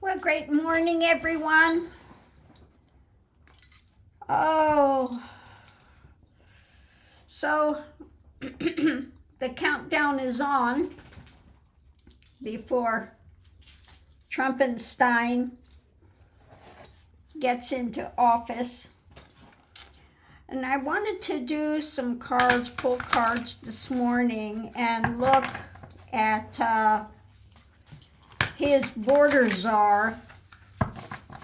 Well, great morning, everyone. Oh, so the countdown is on before Trumpenstein gets into office. And I wanted to do some cards, pull cards this morning and look at his border czar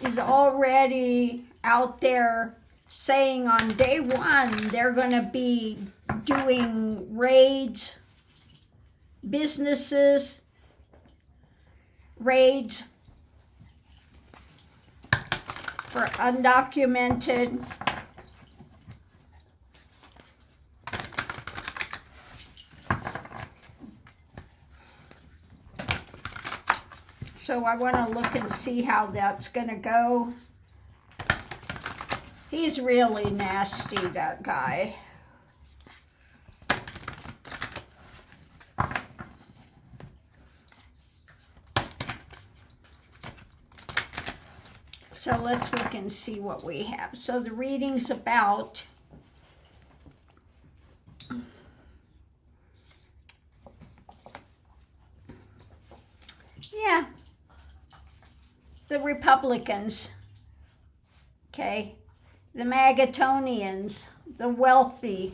is already out there saying on day one they're going to be doing raids, businesses, raids for undocumented So I want to look and see how that's going to go. He's really nasty, that guy. So let's look and see what we have. So the reading's about the Republicans, okay, the Magatonians, the wealthy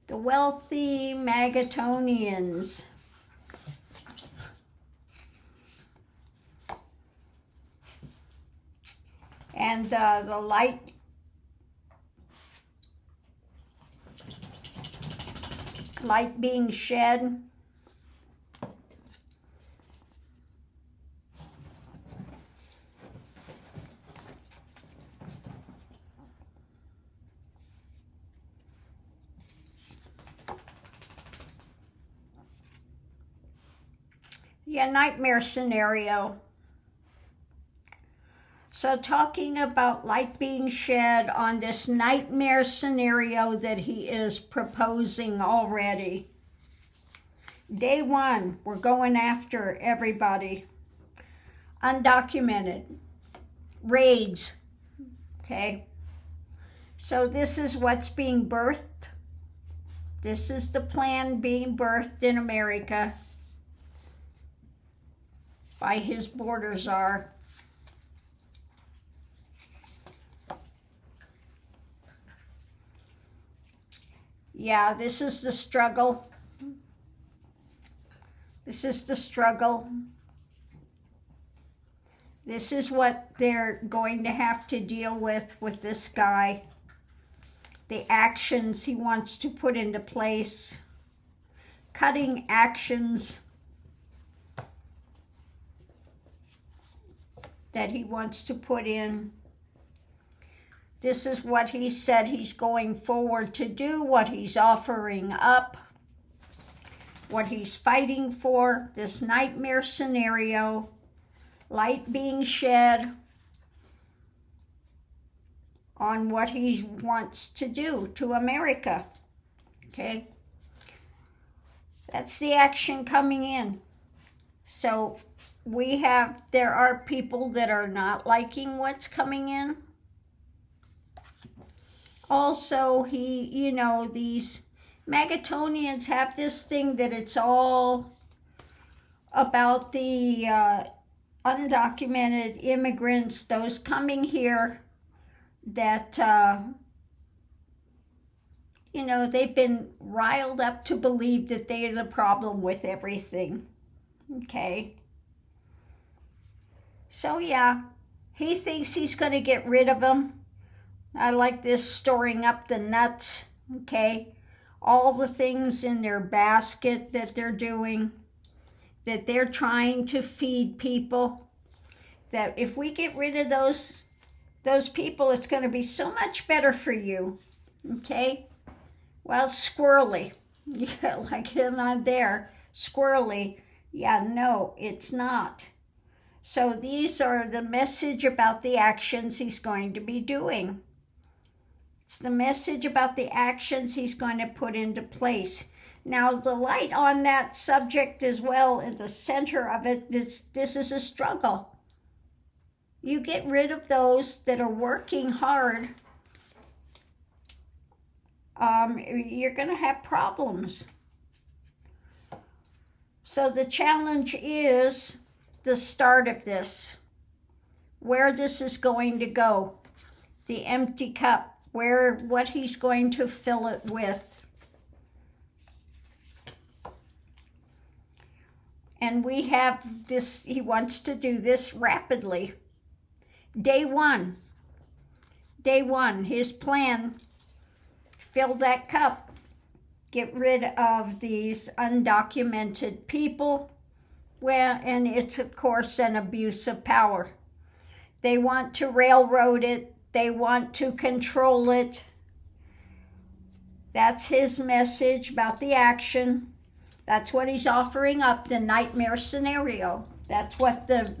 Magatonians. And the light being shed. Yeah, nightmare scenario. So talking about light being shed on this nightmare scenario that he is proposing already. Day one, we're going after everybody. Undocumented. Raids. Okay. So this is what's being birthed. This is the plan being birthed in America by his border czar. Yeah, this is the struggle. This is the struggle. This is what they're going to have to deal with this guy. The actions he wants to put into place. Cutting actions that he wants to put in. This is what he said he's going forward to do, what he's offering up, what he's fighting for, this nightmare scenario, light being shed on what he wants to do to America. Okay? That's the action coming in. So there are people that are not liking what's coming in. Also, these Magatonians have this thing that it's all about the undocumented immigrants, those coming here that, they've been riled up to believe that they are the problem with everything. Okay? So, yeah, he thinks he's going to get rid of them. I like this storing up the nuts, okay? All the things in their basket that they're doing, that they're trying to feed people, that if we get rid of those people, it's going to be so much better for you, okay? Well, squirrely, yeah, like him on there, squirrely, yeah, no, it's not. So these are the message about the actions he's going to be doing. It's the message about the actions he's going to put into place. Now, the light on that subject as well, in the center of it, this is a struggle. You get rid of those that are working hard, you're going to have problems. So the challenge is the start of this, where this is going to go, the empty cup, what he's going to fill it with. And we have this, he wants to do this rapidly. Day one, his plan, fill that cup, get rid of these undocumented people, well, and it's of course an abuse of power. They want to railroad it, they want to control it. That's his message about the action. That's what he's offering up, the nightmare scenario. That's what the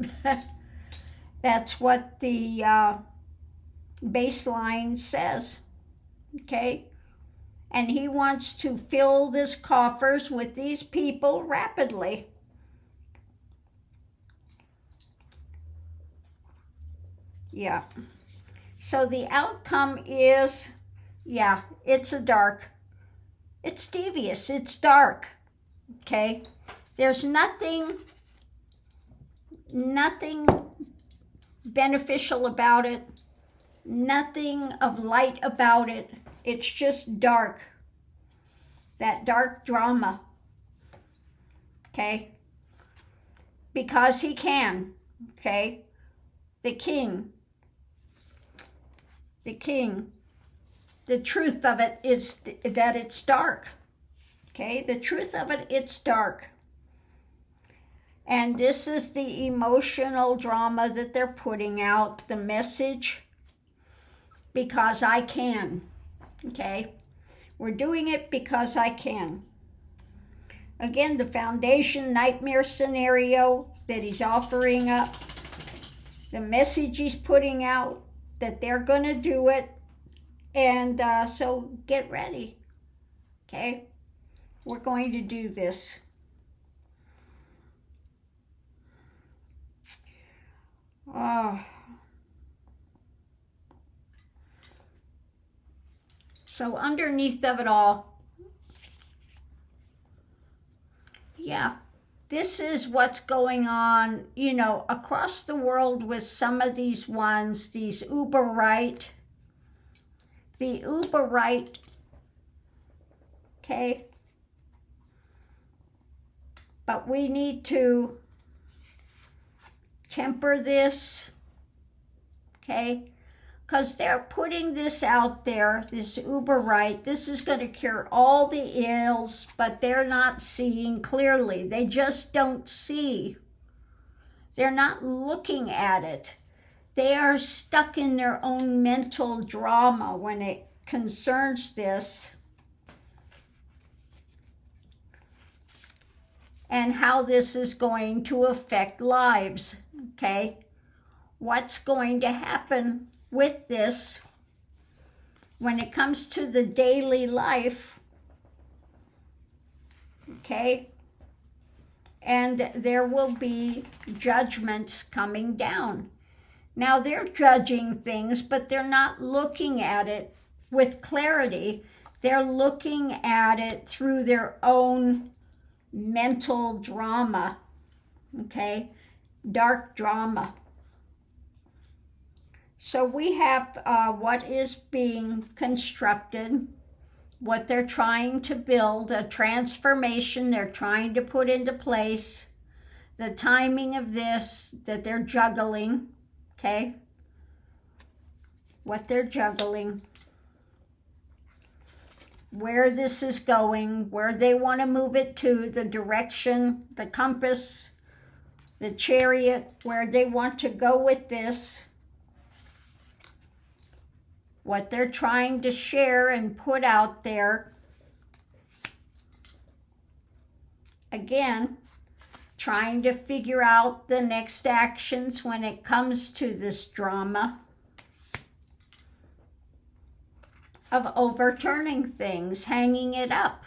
baseline says, okay? And he wants to fill this coffers with these people rapidly. Yeah. So the outcome is, yeah, it's devious, it's dark. Okay, there's nothing beneficial about it, nothing of light about it. It's just dark, that dark drama. Okay, because he can. Okay, the king. The truth of it is that it's dark. Okay, the truth of it, it's dark. And this is the emotional drama that they're putting out, the message, because I can. Okay, we're doing it because I can. Again, the foundation nightmare scenario that he's offering up, the message he's putting out, that they're going to do it. And so get ready. Okay. We're going to do this. So underneath of it all, yeah, this is what's going on, you know, across the world with some of these ones, these uber right. The uber right, okay? But we need to temper this, okay? Because they're putting this out there, this uber right. This is going to cure all the ills, but they're not seeing clearly. They just don't see. They're not looking at it. They are stuck in their own mental drama when it concerns this. And how this is going to affect lives, okay? What's going to happen with this when it comes to the daily life, okay? And there will be judgments coming down. Now they're judging things, but they're not looking at it with clarity. They're looking at it through their own mental drama, okay? Dark drama. So we have what is being constructed, what they're trying to build, a transformation they're trying to put into place, the timing of this that they're juggling, okay? What they're juggling, where this is going, where they want to move it to, the direction, the compass, the chariot, where they want to go with this, what they're trying to share and put out there. Again, trying to figure out the next actions when it comes to this drama of overturning things, hanging it up,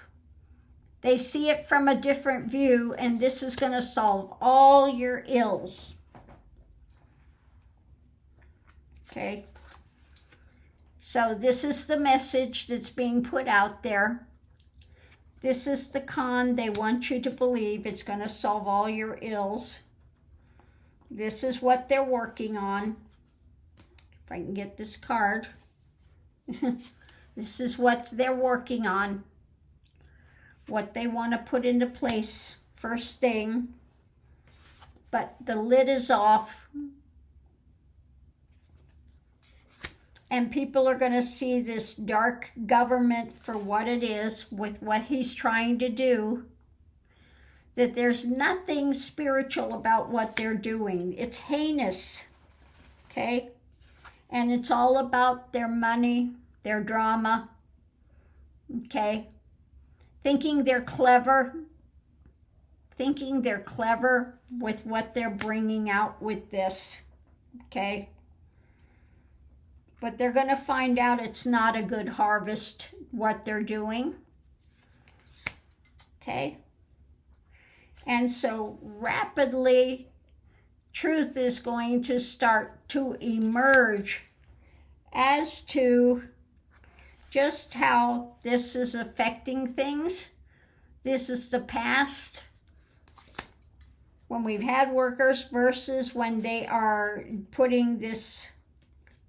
They see it from a different view, and this is going to solve all your ills. Okay? So this is the message that's being put out there. This is the con they want you to believe. It's going to solve all your ills. This is what they're working on. If I can get this card. This is what they're working on. What they want to put into place first thing. But the lid is off. And people are going to see this dark government for what it is, with what he's trying to do. That there's nothing spiritual about what they're doing. It's heinous. Okay? And it's all about their money, their drama. Okay? Thinking they're clever. Thinking they're clever with what they're bringing out with this. Okay? But they're going to find out it's not a good harvest, what they're doing. Okay? And so rapidly, truth is going to start to emerge as to just how this is affecting things. This is the past, when we've had workers, versus when they are putting this,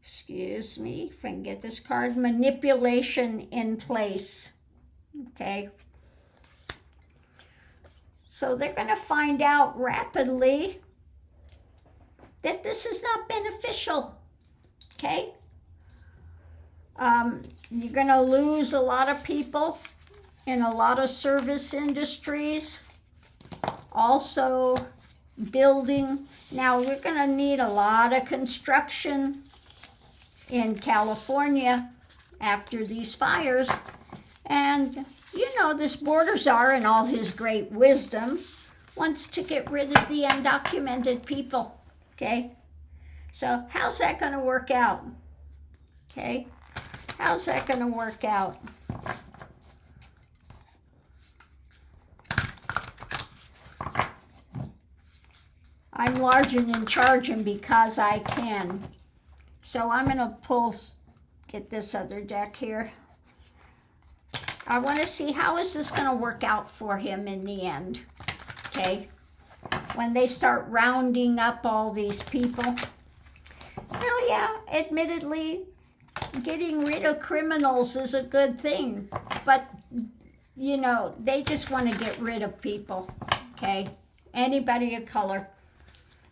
excuse me, if I can get this card, manipulation in place. Okay. So they're going to find out rapidly that this is not beneficial. Okay. You're going to lose a lot of people in a lot of service industries. Also building. Now we're going to need a lot of construction in California after these fires. And you know, this border czar in all his great wisdom wants to get rid of the undocumented people. Okay? So how's that going to work out? Okay? How's that going to work out? I'm large and in charge, and because I can. So I'm going to get this other deck here. I want to see how is this going to work out for him in the end. Okay? When they start rounding up all these people. Now, yeah, admittedly, getting rid of criminals is a good thing. But, you know, they just want to get rid of people. Okay? Anybody of color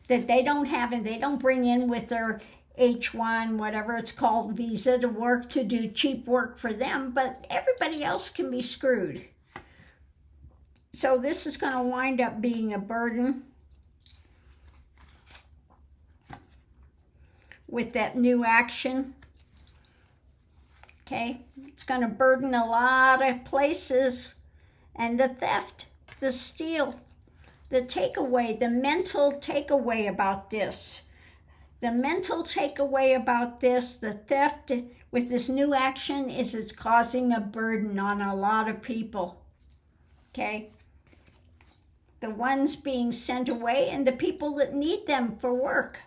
that they don't have and they don't bring in with their H1, whatever it's called, visa to work, to do cheap work for them, but everybody else can be screwed. So this is going to wind up being a burden with that new action. Okay, it's going to burden a lot of places, and the theft, the steal, the takeaway, the mental takeaway about this. The mental takeaway about this, the theft with this new action, is it's causing a burden on a lot of people. Okay? The ones being sent away and the people that need them for work.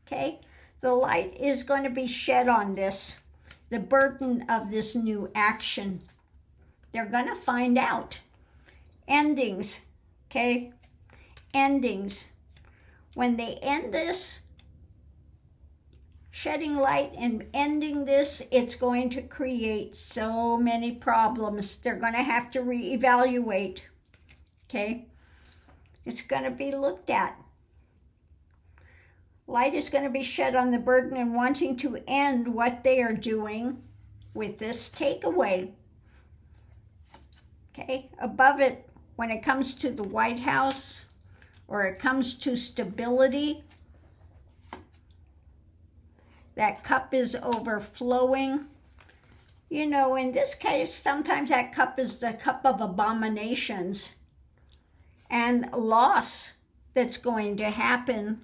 Okay? The light is going to be shed on this. The burden of this new action. They're going to find out. Endings. Okay? Endings. When they end this, shedding light and ending this, it's going to create so many problems. They're going to have to reevaluate. Okay? It's going to be looked at. Light is going to be shed on the burden and wanting to end what they are doing with this takeaway. Okay? Above it, when it comes to the White House, or it comes to stability, that cup is overflowing. You know, in this case, sometimes that cup is the cup of abominations and loss that's going to happen.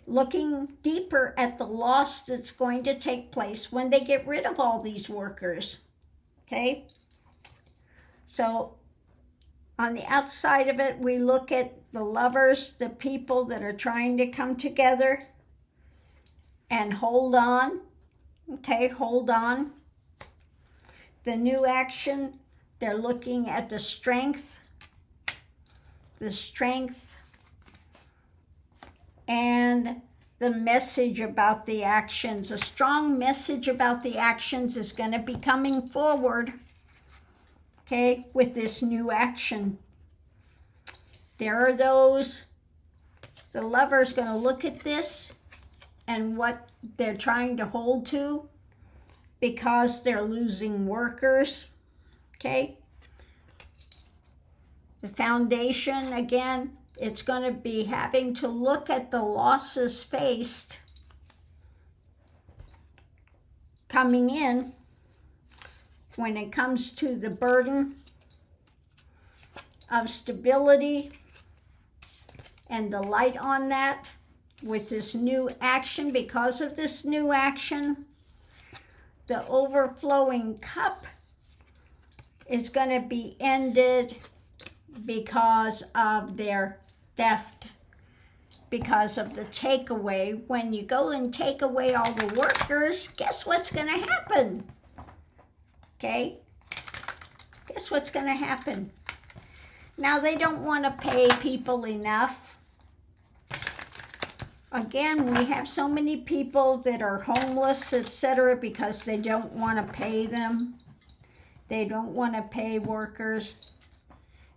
Looking deeper at the loss that's going to take place when they get rid of all these workers. Okay? So On the outside of it, we look at the lovers, the people that are trying to come together and hold on. Okay, hold on. The new action, they're looking at the strength and the message about the actions. A strong message about the actions is going to be coming forward, okay, with this new action. There are those, the lover's going to look at this and what they're trying to hold to because they're losing workers, okay? The foundation, again, it's going to be having to look at the losses faced coming in when it comes to the burden of stability and the light on that with this new action. Because of this new action, the overflowing cup is going to be ended because of their theft, because of the takeaway. When you go and take away all the workers, guess what's going to happen? Okay? Guess what's going to happen? Now, they don't want to pay people enough. Again, we have so many people that are homeless, etc., because they don't want to pay them. They don't want to pay workers.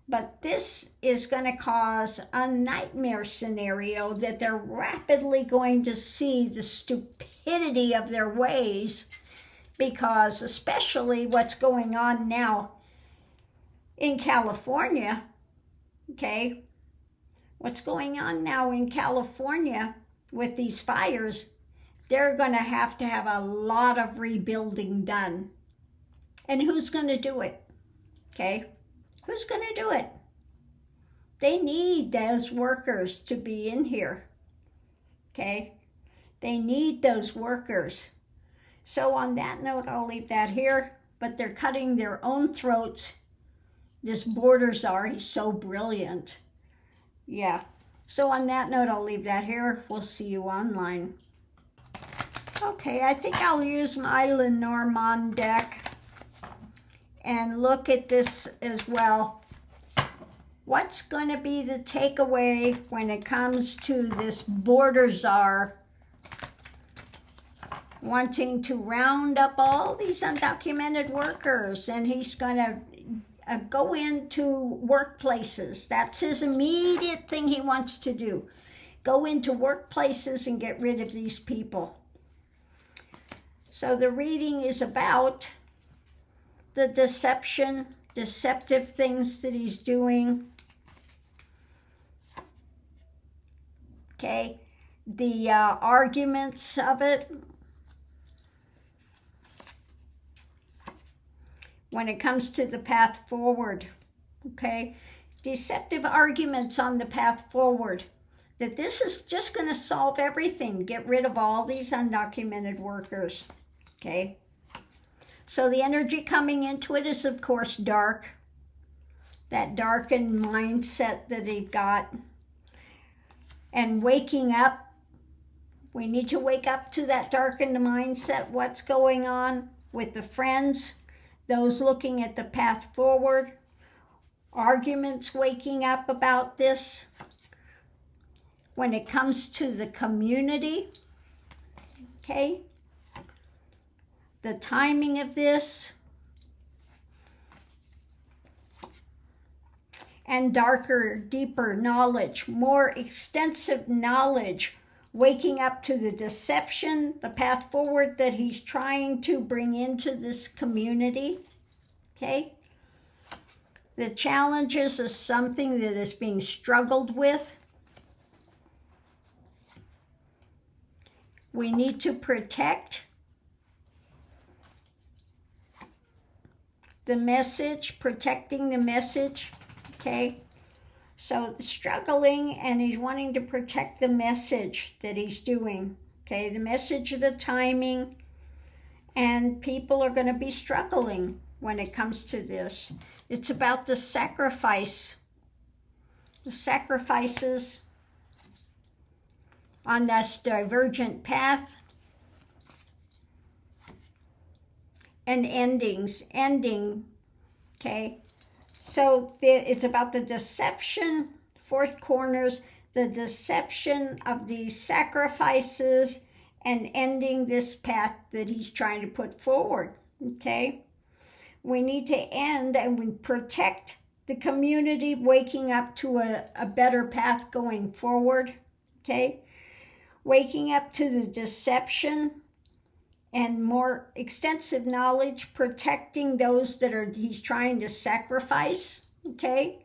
But this is going to cause a nightmare scenario that they're rapidly going to see the stupidity of their ways, because especially what's going on now in California, okay? What's going on now in California with these fires, they're going to have a lot of rebuilding done. And who's going to do it? Okay? Who's going to do it? They need those workers to be in here. Okay? They need those workers. So on that note, I'll leave that here. But they're cutting their own throats. This border czar, he's so brilliant. Yeah. So on that note, I'll leave that here. We'll see you online. Okay, I think I'll use my Lenormand deck and look at this as well. What's going to be the takeaway when it comes to this border czar wanting to round up all these undocumented workers, and he's going to go into workplaces. That's his immediate thing he wants to do. Go into workplaces and get rid of these people. So the reading is about the deceptive things that he's doing. Okay, the arguments of it. When it comes to the path forward, okay? Deceptive arguments on the path forward. That this is just going to solve everything. Get rid of all these undocumented workers, okay? So the energy coming into it is, of course, dark. That darkened mindset that they've got. And waking up. We need to wake up to that darkened mindset. What's going on with the friends? Those looking at the path forward. Arguments waking up about this. When it comes to the community. Okay? The timing of this, and darker, deeper knowledge, more extensive knowledge, waking up to the deception, the path forward that he's trying to bring into this community, okay? The challenges is something that is being struggled with. We need to protect the message, protecting the message, okay? So the struggling, and he's wanting to protect the message that he's doing, okay? The message of the timing, and people are going to be struggling when it comes to this. It's about the sacrifice. The sacrifices on this divergent path. And endings, okay? So it's about the deception, fourth corners, the deception of these sacrifices and ending this path that he's trying to put forward, okay? We need to end and we protect the community, waking up to a better path going forward, okay? Waking up to the deception and more extensive knowledge, protecting those that he's trying to sacrifice, okay?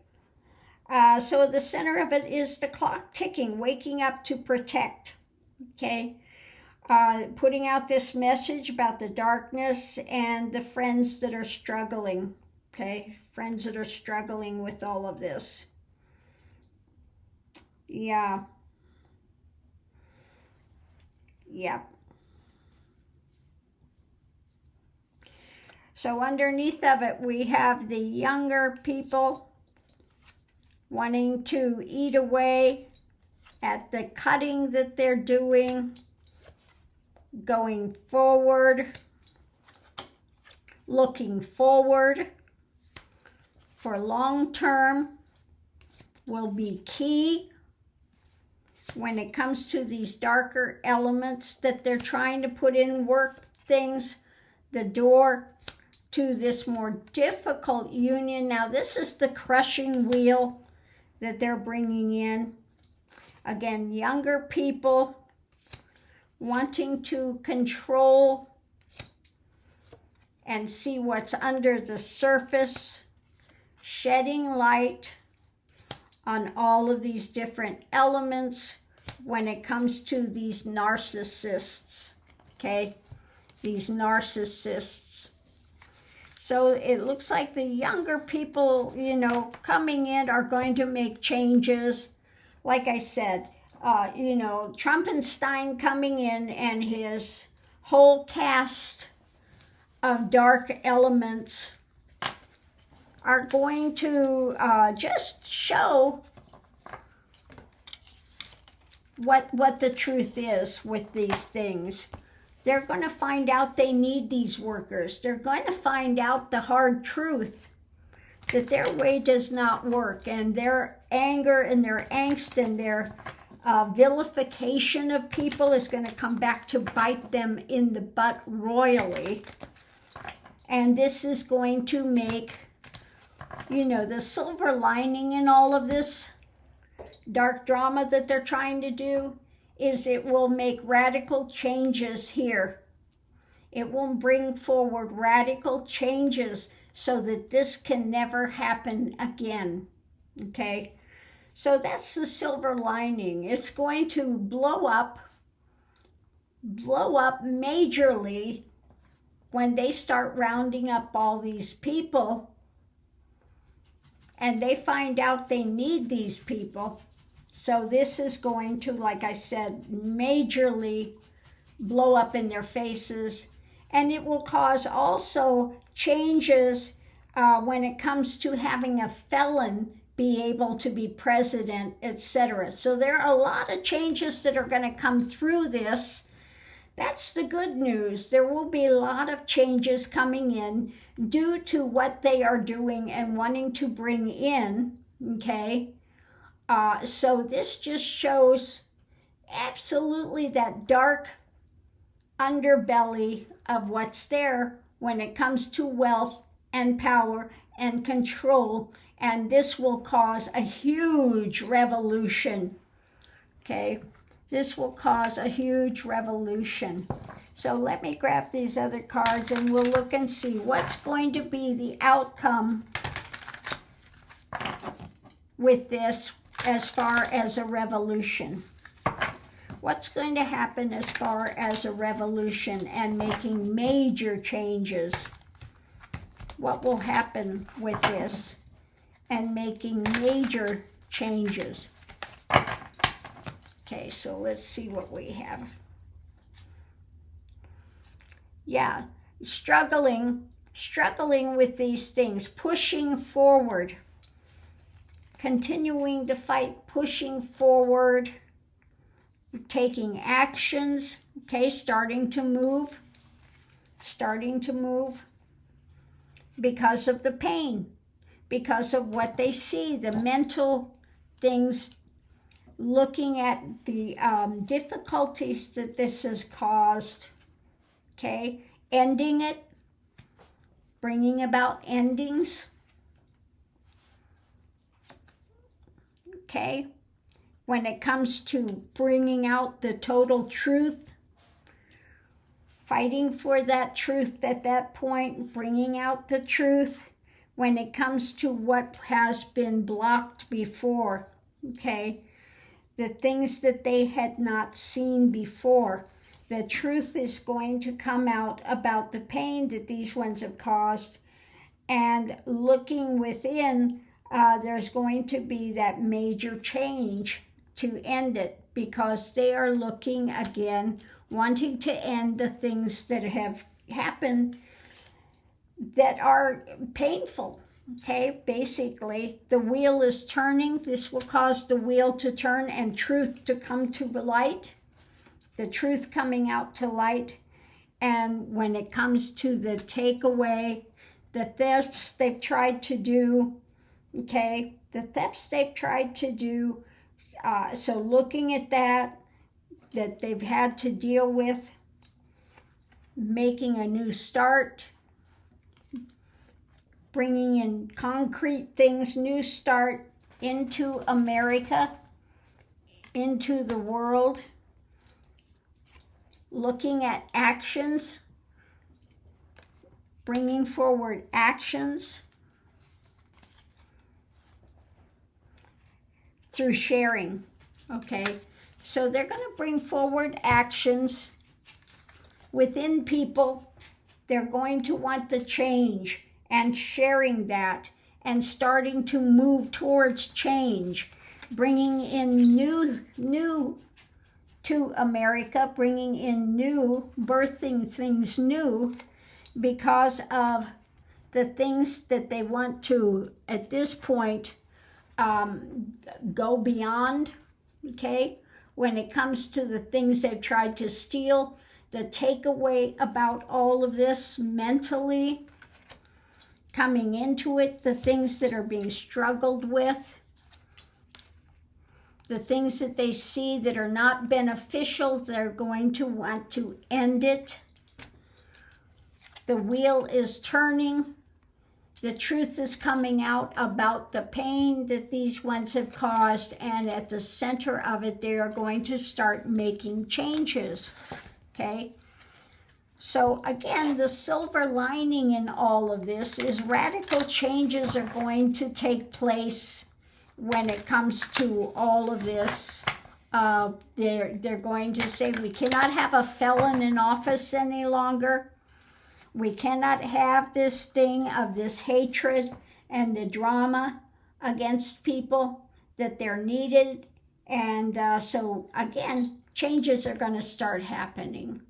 So the center of it is the clock ticking, waking up to protect, okay? Putting out this message about the darkness and the friends that are struggling, okay? Friends that are struggling with all of this. Yeah. So underneath of it, we have the younger people wanting to eat away at the cutting that they're doing, going forward, looking forward for long term will be key when it comes to these darker elements that they're trying to put in work things, the door to this more difficult union. Now this is the crushing wheel that they're bringing in. Again, younger people wanting to control and see what's under the surface, shedding light on all of these different elements when it comes to these narcissists, okay? These narcissists. So it looks like the younger people, coming in are going to make changes. Like I said, Trumpenstein coming in and his whole cast of dark elements are going to just show what the truth is with these things. They're going to find out they need these workers. They're going to find out the hard truth that their way does not work, and their anger and their angst and their vilification of people is going to come back to bite them in the butt royally. And this is going to make, the silver lining in all of this dark drama that they're trying to do is it will make radical changes here. It will bring forward radical changes so that this can never happen again, okay? So that's the silver lining. It's going to blow up majorly when they start rounding up all these people and they find out they need these people. So this is going to, like I said, majorly blow up in their faces. And it will cause also changes when it comes to having a felon be able to be president, etc. So there are a lot of changes that are going to come through this. That's the good news. There will be a lot of changes coming in due to what they are doing and wanting to bring in, okay? So this just shows absolutely that dark underbelly of what's there when it comes to wealth and power and control, and this will cause a huge revolution, okay? This will cause a huge revolution. So let me grab these other cards and we'll look and see what's going to be the outcome with this as far as a revolution. What's going to happen as far as a revolution and making major changes? What will happen with this and making major changes? Okay, so let's see what we have. Yeah, struggling struggling with these things, pushing forward, continuing to fight, pushing forward, taking actions, okay, starting to move because of the pain, because of what they see, the mental things, looking at the difficulties that this has caused, okay, ending it, bringing about endings, okay, when it comes to bringing out the total truth, fighting for that truth at that point, bringing out the truth when it comes to what has been blocked before, okay, the things that they had not seen before. The truth is going to come out about the pain that these ones have caused, and looking within, there's going to be that major change to end it, because they are looking again, wanting to end the things that have happened that are painful, okay? Basically, the wheel is turning. This will cause the wheel to turn and truth to come to light, the truth coming out to light. And when it comes to the takeaway, the thefts they've tried to do, okay, so looking at that they've had to deal with, making a new start, bringing in concrete things, new start into America, into the world, looking at actions, bringing forward actions through sharing, okay? So they're going to bring forward actions within people. They're going to want the change and sharing that and starting to move towards change, bringing in new to America, bringing in new, birthing things new, because of the things that they want to, at this point, go beyond, okay? When it comes to the things they've tried to steal, the takeaway about all of this mentally, coming into it, the things that are being struggled with, the things that they see that are not beneficial, they're going to want to end it. The wheel is turning. The truth is coming out about the pain that these ones have caused, and at the center of it, they are going to start making changes, okay? So again, the silver lining in all of this is radical changes are going to take place when it comes to all of this. They're going to say we cannot have a felon in office any longer. We cannot have this thing of this hatred and the drama against people, that they're needed. And so again, changes are going to start happening.